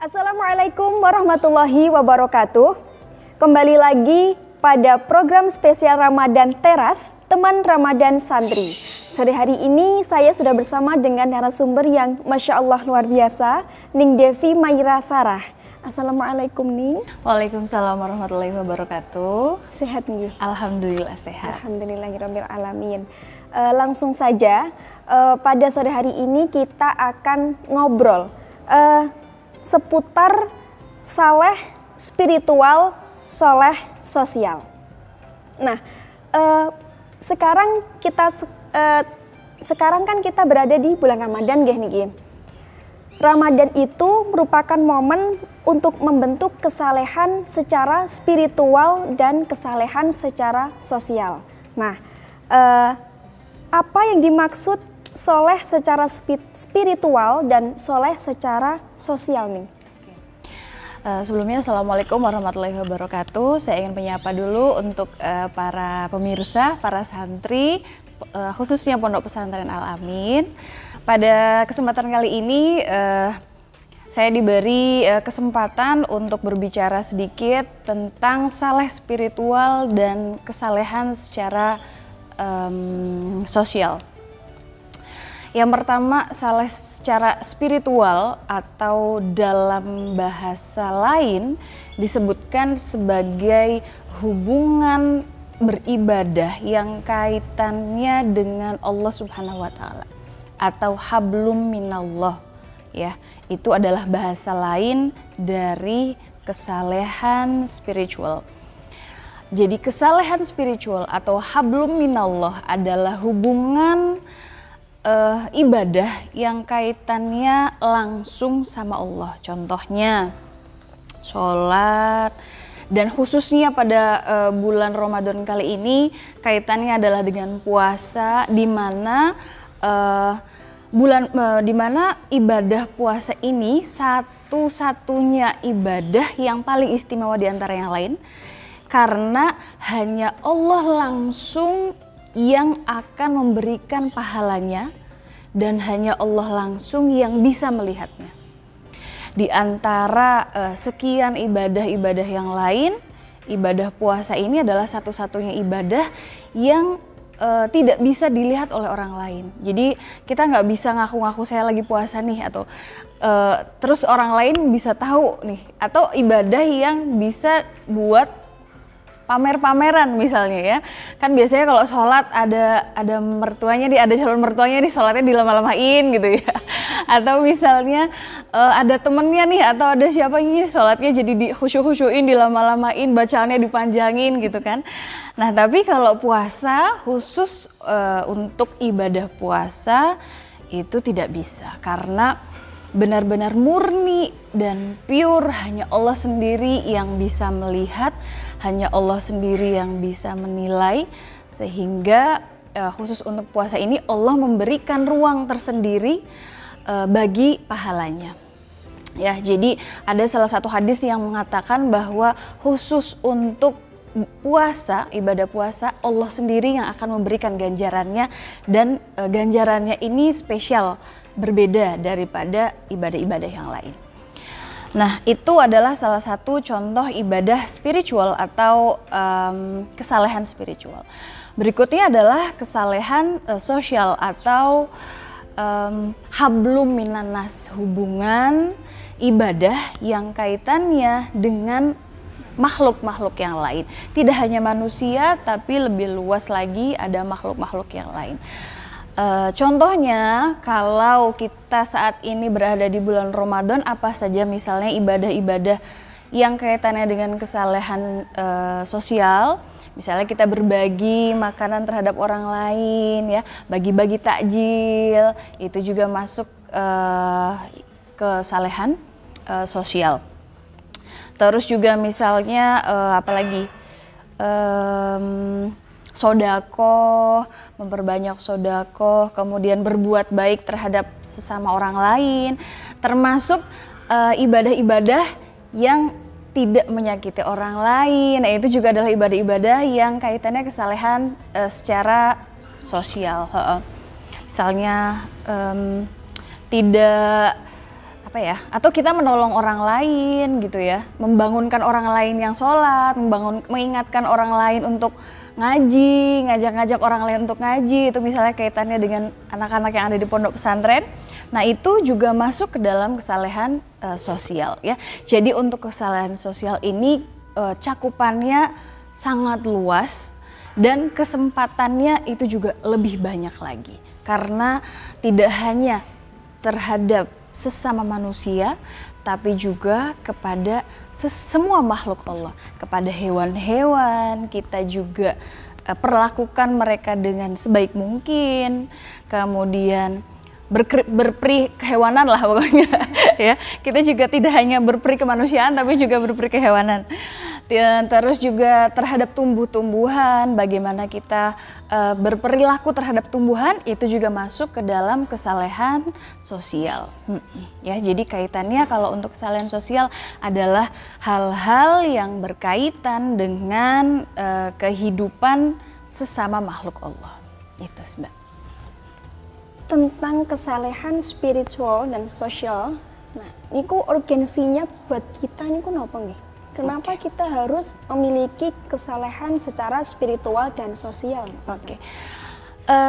Assalamualaikum warahmatullahi wabarakatuh. Kembali lagi pada program spesial Ramadan Teras, Teman Ramadan Santri. Sore hari ini saya sudah bersama dengan narasumber yang Masya Allah luar biasa, Ning Devi Maira Sarah. Assalamualaikum Ning. Waalaikumsalam warahmatullahi wabarakatuh. Sehat nih? Alhamdulillah sehat. Alhamdulillahirabbil alamin. Langsung saja pada sore hari ini kita akan ngobrol seputar saleh spiritual, soleh sosial. Nah, sekarang kan kita berada di bulan Ramadan, gih nih. Ramadan itu merupakan momen untuk membentuk kesalehan secara spiritual dan kesalehan secara sosial. Nah, apa yang dimaksud soleh secara spiritual dan soleh secara sosial nih? Sebelumnya Assalamualaikum warahmatullahi wabarakatuh. Saya ingin menyapa dulu untuk para pemirsa, para santri, khususnya Pondok Pesantren Al-Amin. Pada kesempatan kali ini saya diberi kesempatan untuk berbicara sedikit tentang saleh spiritual dan kesalehan secara sosial. Yang pertama, saleh secara spiritual atau dalam bahasa lain disebutkan sebagai hubungan beribadah yang kaitannya dengan Allah Subhanahu wa taala atau hablum minallah, ya. Itu adalah bahasa lain dari kesalehan spiritual. Jadi kesalehan spiritual atau hablum minallah adalah hubungan ibadah yang kaitannya langsung sama Allah. Contohnya sholat, dan khususnya pada bulan Ramadan kali ini kaitannya adalah dengan puasa, di mana ibadah puasa ini satu-satunya ibadah yang paling istimewa di antara yang lain, karena hanya Allah langsung yang akan memberikan pahalanya dan hanya Allah langsung yang bisa melihatnya. Di antara sekian ibadah-ibadah yang lain, ibadah puasa ini adalah satu-satunya ibadah yang tidak bisa dilihat oleh orang lain. Jadi kita nggak bisa ngaku-ngaku saya lagi puasa nih, atau terus orang lain bisa tahu nih, atau ibadah yang bisa buat pamer-pameran misalnya, ya. Kan biasanya kalau sholat ada mertuanya, ada calon mertuanya nih, sholatnya dilama-lamain gitu ya. Atau misalnya ada temennya nih, atau ada siapa nih, sholatnya jadi dikhusyuk-khusyuin, dilama-lamain, bacaannya dipanjangin gitu kan. Nah, tapi kalau puasa khusus untuk ibadah puasa itu tidak bisa, karena benar-benar murni dan pure, hanya Allah sendiri yang bisa melihat, hanya Allah sendiri yang bisa menilai, sehingga khusus untuk puasa ini Allah memberikan ruang tersendiri bagi pahalanya. Ya, jadi ada salah satu hadis yang mengatakan bahwa khusus untuk puasa, ibadah puasa, Allah sendiri yang akan memberikan ganjarannya, dan ganjarannya ini spesial, berbeda daripada ibadah-ibadah yang lain. Nah, itu adalah salah satu contoh ibadah spiritual atau kesalehan spiritual. Berikutnya adalah kesalehan sosial atau hablum minannas, hubungan ibadah yang kaitannya dengan makhluk-makhluk yang lain. Tidak hanya manusia, tapi lebih luas lagi ada makhluk-makhluk yang lain. Contohnya, kalau kita saat ini berada di bulan Ramadan, apa saja misalnya ibadah-ibadah yang kaitannya dengan kesalehan sosial, misalnya kita berbagi makanan terhadap orang lain, ya, bagi-bagi takjil, itu juga masuk kesalehan sosial. Terus juga misalnya apalagi sodakoh, memperbanyak sodakoh, kemudian berbuat baik terhadap sesama orang lain, termasuk ibadah-ibadah yang tidak menyakiti orang lain. Nah, itu juga adalah ibadah-ibadah yang kaitannya kesalehan secara sosial. Misalnya tidak apa ya, atau kita menolong orang lain gitu ya, membangunkan orang lain yang sholat, mengingatkan orang lain untuk ngaji, ngajak-ngajak orang lain untuk ngaji, itu misalnya kaitannya dengan anak-anak yang ada di pondok pesantren. Nah itu juga masuk ke dalam kesalehan sosial ya. Jadi untuk kesalehan sosial ini cakupannya sangat luas dan kesempatannya itu juga lebih banyak lagi. Karena tidak hanya terhadap sesama manusia, tapi juga kepada semua makhluk Allah, kepada hewan-hewan kita juga perlakukan mereka dengan sebaik mungkin, kemudian berperi kehewanan lah pokoknya ya. Kita juga tidak hanya berperi kemanusiaan tapi juga berperi kehewanan. Terus juga terhadap tumbuh-tumbuhan, bagaimana kita berperilaku terhadap tumbuhan, itu juga masuk ke dalam kesalehan sosial. Ya, jadi kaitannya kalau untuk kesalehan sosial adalah hal-hal yang berkaitan dengan kehidupan sesama makhluk Allah. Itu Mbak. Tentang kesalehan spiritual dan sosial, nah niku urgensinya buat kita niku napa nggih? Kenapa kita harus memiliki kesalehan secara spiritual dan sosial?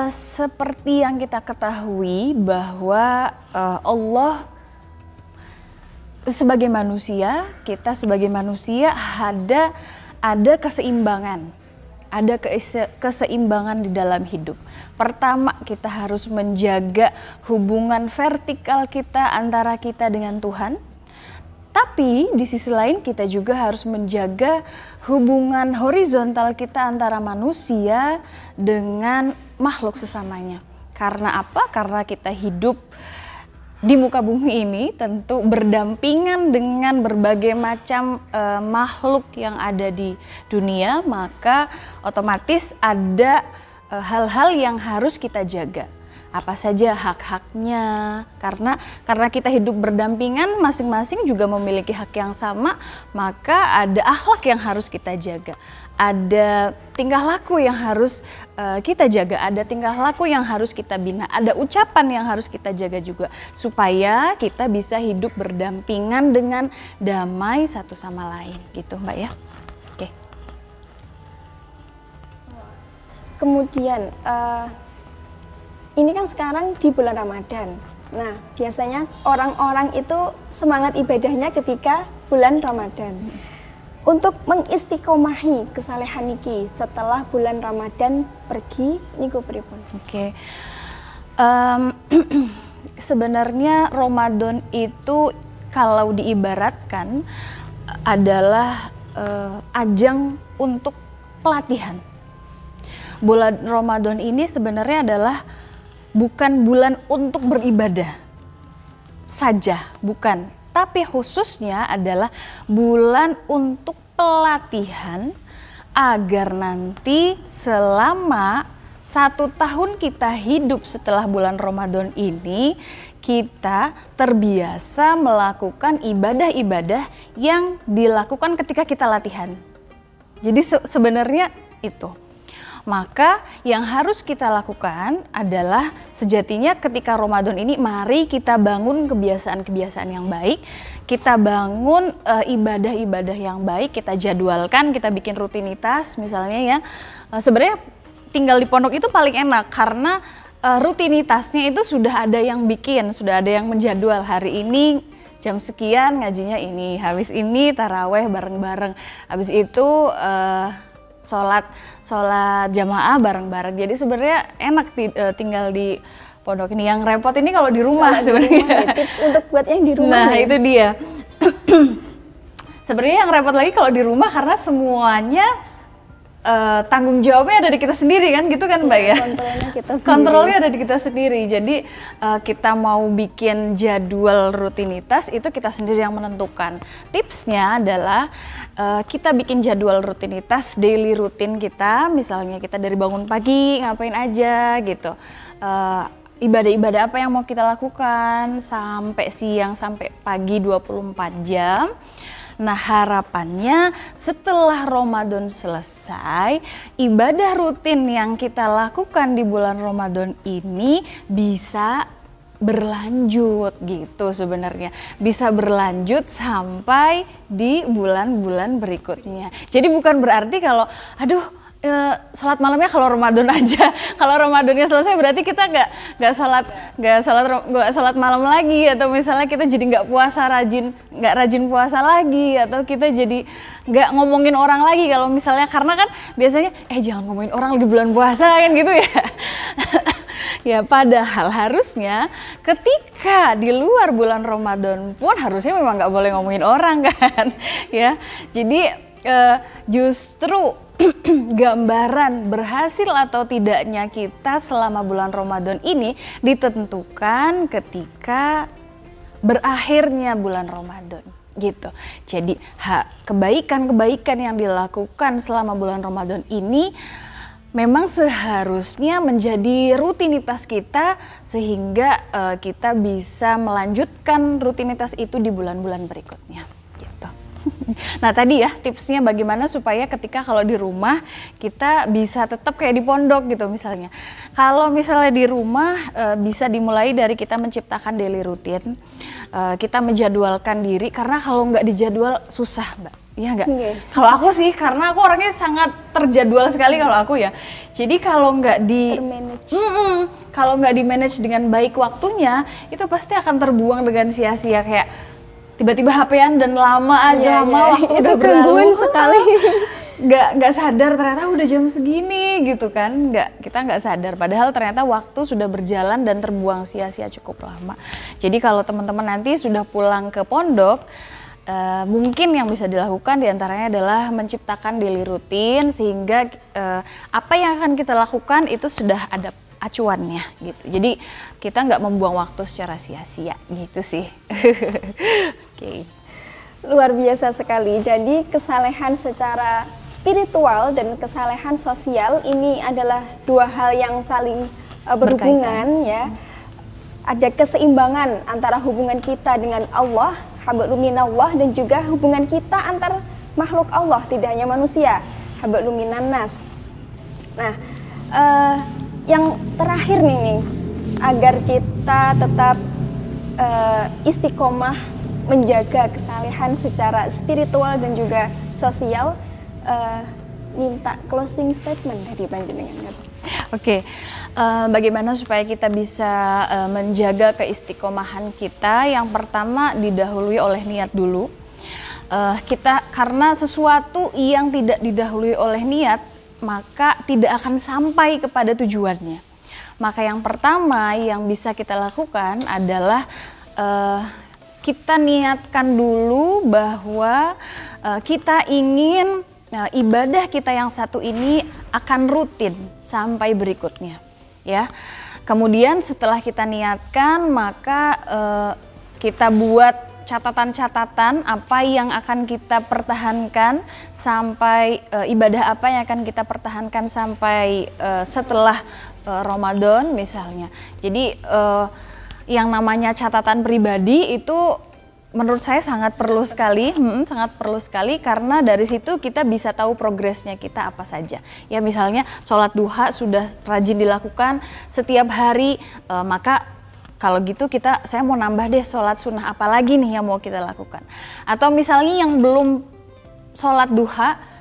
Seperti yang kita ketahui bahwa Allah sebagai manusia, kita sebagai manusia ada keseimbangan. Ada keseimbangan di dalam hidup. Pertama, kita harus menjaga hubungan vertikal kita antara kita dengan Tuhan. Tapi di sisi lain kita juga harus menjaga hubungan horizontal kita antara manusia dengan makhluk sesamanya. Karena apa? Karena kita hidup di muka bumi ini tentu berdampingan dengan berbagai macam makhluk yang ada di dunia, maka otomatis ada hal-hal yang harus kita jaga. Apa saja hak-haknya, karena kita hidup berdampingan, masing-masing juga memiliki hak yang sama, maka ada akhlak yang harus kita jaga, ada tingkah laku yang harus kita jaga, ada tingkah laku yang harus kita bina, ada ucapan yang harus kita jaga juga, supaya kita bisa hidup berdampingan dengan damai satu sama lain, gitu Mbak ya. Oke. Kemudian ini kan sekarang di bulan Ramadan. Nah, biasanya orang-orang itu semangat ibadahnya ketika bulan Ramadan. Untuk mengistiqomahi kesalehan niki setelah bulan Ramadan pergi niku pripun? Oke. Sebenarnya Ramadan itu kalau diibaratkan adalah ajang untuk pelatihan. Bulan Ramadan ini sebenarnya adalah bukan bulan untuk beribadah saja, bukan. Tapi khususnya adalah bulan untuk pelatihan agar nanti selama 1 tahun kita hidup setelah bulan Ramadan ini, kita terbiasa melakukan ibadah-ibadah yang dilakukan ketika kita latihan. Jadi sebenarnya itu. Maka yang harus kita lakukan adalah sejatinya ketika Ramadan ini mari kita bangun kebiasaan-kebiasaan yang baik, kita bangun ibadah-ibadah yang baik, kita jadwalkan, kita bikin rutinitas misalnya ya. Sebenarnya tinggal di pondok itu paling enak karena rutinitasnya itu sudah ada yang bikin, sudah ada yang menjadwal hari ini jam sekian ngajinya ini, habis ini taraweh bareng-bareng, habis itu sholat jamaah bareng-bareng. Jadi sebenarnya enak tinggal di pondok ini. Yang repot ini kalau di rumah sebenarnya. Tips untuk buat yang di rumah. Nah, itu dia. Sebenarnya yang repot lagi kalau di rumah karena semuanya tanggung jawabnya ada di kita sendiri kan, gitu kan Mbak ya? Kontrolnya ada di kita sendiri. Jadi kita mau bikin jadwal rutinitas itu kita sendiri yang menentukan. Tipsnya adalah kita bikin jadwal rutinitas daily rutin kita, misalnya kita dari bangun pagi ngapain aja gitu. Ibadah-ibadah apa yang mau kita lakukan sampai siang sampai pagi 24 jam. Nah, harapannya setelah Ramadan selesai, ibadah rutin yang kita lakukan di bulan Ramadan ini bisa berlanjut gitu sebenarnya. Bisa berlanjut sampai di bulan-bulan berikutnya. Jadi bukan berarti kalau sholat malamnya kalau Ramadan aja. Kalau Ramadannya selesai berarti kita nggak sholat malam lagi, atau misalnya kita jadi nggak rajin puasa lagi, atau kita jadi nggak ngomongin orang lagi. Kalau misalnya, karena kan biasanya jangan ngomongin orang di bulan puasa kan gitu ya. Ya padahal harusnya ketika di luar bulan Ramadan pun harusnya memang nggak boleh ngomongin orang kan ya. Jadi justru gambaran berhasil atau tidaknya kita selama bulan Ramadan ini ditentukan ketika berakhirnya bulan Ramadan gitu. Jadi kebaikan-kebaikan yang dilakukan selama bulan Ramadan ini memang seharusnya menjadi rutinitas kita, sehingga kita bisa melanjutkan rutinitas itu di bulan-bulan berikutnya gitu. Nah tadi ya tipsnya bagaimana supaya ketika kalau di rumah kita bisa tetap kayak di pondok gitu misalnya. Kalau misalnya di rumah bisa dimulai dari kita menciptakan daily rutin, kita menjadwalkan diri, karena kalau nggak dijadwal susah Mbak. Iya nggak? Kalau aku sih, karena aku orangnya sangat terjadwal sekali kalau aku ya. Jadi kalau nggak di manage dengan baik waktunya, itu pasti akan terbuang dengan sia-sia, kayak tiba-tiba HP-an dan lama waktu udah berlalu sekali. Nggak sadar ternyata udah jam segini gitu kan. Kita nggak sadar, padahal ternyata waktu sudah berjalan dan terbuang sia-sia cukup lama. Jadi kalau teman-teman nanti sudah pulang ke pondok, mungkin yang bisa dilakukan diantaranya adalah menciptakan daily rutin, sehingga apa yang akan kita lakukan itu sudah ada acuannya gitu. Jadi kita nggak membuang waktu secara sia-sia gitu sih. Oke. Luar biasa sekali. Jadi kesalehan secara spiritual dan kesalehan sosial ini adalah dua hal yang saling berhubungan ya. Ada keseimbangan antara hubungan kita dengan Allah, hablum minallah, dan juga hubungan kita antar makhluk Allah, tidak hanya manusia, hablum minan nas. Nah, yang terakhir nih, agar kita tetap istiqomah menjaga kesalehan secara spiritual dan juga sosial, minta closing statement dari panjenengan. Oke. Bagaimana supaya kita bisa menjaga keistiqomahan kita? Yang pertama didahului oleh niat dulu. Karena sesuatu yang tidak didahului oleh niat, maka tidak akan sampai kepada tujuannya. Maka yang pertama yang bisa kita lakukan adalah kita niatkan dulu bahwa kita ingin ibadah kita yang satu ini akan rutin sampai berikutnya. Ya, kemudian setelah kita niatkan, maka kita buat catatan-catatan apa yang akan kita pertahankan sampai ibadah apa yang akan kita pertahankan sampai setelah Ramadan misalnya. Jadi yang namanya catatan pribadi itu menurut saya sangat perlu sekali, karena dari situ kita bisa tahu progresnya kita apa saja. Ya misalnya sholat duha sudah rajin dilakukan setiap hari, maka kalau gitu saya mau nambah deh sholat sunnah apa lagi nih yang mau kita lakukan. Atau misalnya yang belum sholat duha,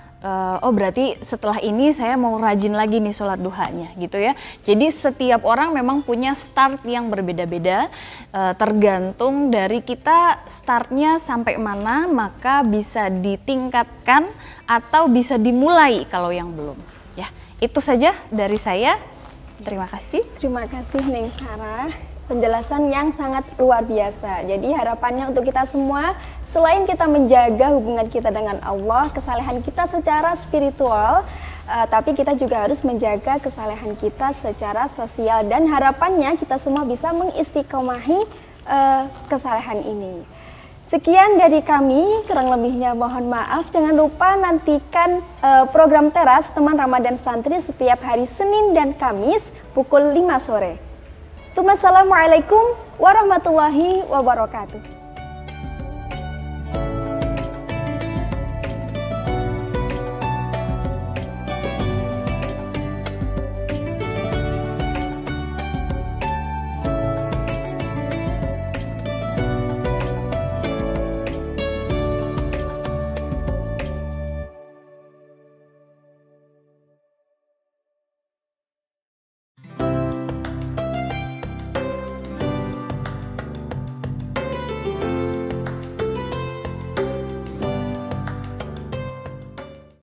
berarti setelah ini saya mau rajin lagi nih sholat duhanya gitu ya. Jadi setiap orang memang punya start yang berbeda-beda, tergantung dari kita startnya sampai mana, maka bisa ditingkatkan atau bisa dimulai kalau yang belum. Ya, itu saja dari saya. Terima kasih. Terima kasih Neng Sarah. Penjelasan yang sangat luar biasa. Jadi harapannya untuk kita semua, selain kita menjaga hubungan kita dengan Allah, kesalehan kita secara spiritual, tapi kita juga harus menjaga kesalehan kita secara sosial, dan harapannya kita semua bisa mengistiqomahi kesalehan ini. Sekian dari kami, kurang lebihnya mohon maaf. Jangan lupa nantikan program Teras Teman Ramadan Santri setiap hari Senin dan Kamis pukul 5 sore. Assalamualaikum warahmatullahi wabarakatuh.